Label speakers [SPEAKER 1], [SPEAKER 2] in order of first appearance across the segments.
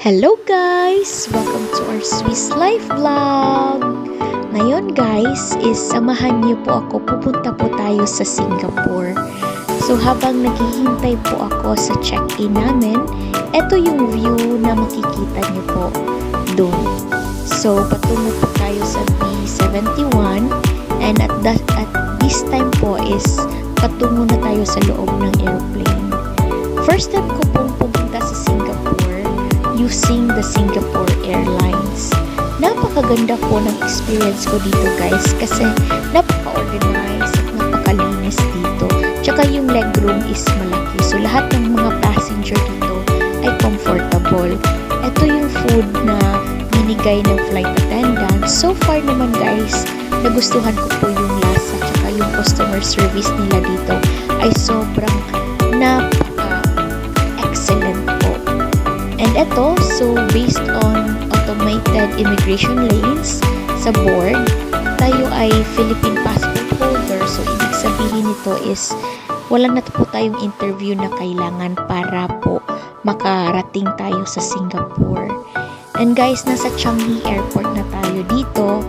[SPEAKER 1] Hello guys! Welcome to our Swiss Life Vlog! Ngayon guys, is samahan niyo po ako, pupunta po tayo sa Singapore. So habang naghihintay po ako sa check-in namin, ito yung view na makikita niyo po doon. So patungo po tayo sa B71 and at this time po is patungo na tayo sa loob ng airplane. First time ko pong pupunta sa Singapore using the Singapore Airlines. Napakaganda po ng experience ko dito guys kasi napaka-organized at napakalinis dito. Tsaka yung legroom is malaki. So lahat ng mga passenger dito ay comfortable. Ito yung food na binigay ng flight attendant. So far naman guys, nagustuhan ko po yung lasa tsaka yung customer service nila dito ay sobrang excellent po. And ito, so based on automated immigration lanes sa board, tayo ay Philippine passport holder. So ibig sabihin nito is wala na po tayong interview na kailangan para po makarating tayo sa Singapore. And guys, nasa Changi Airport na tayo dito.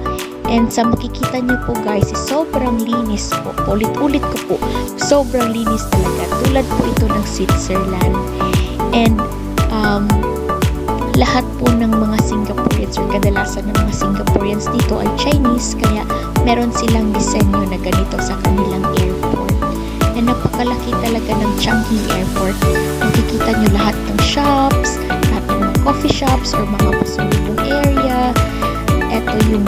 [SPEAKER 1] And sa makikita nyo po guys, is sobrang linis po. Ulit-ulit ko po, sobrang linis talaga. Tulad po ito ng Switzerland. And lahat po ng mga Singaporeans or kadalasan ng mga Singaporeans dito ay Chinese, kaya meron silang disenyo na ganito sa kanilang airport. And napakalaki talaga ng Changi Airport. Makikita nyo lahat ng shops, lahat ng mga coffee shops or mga pasulubong area. Ito yung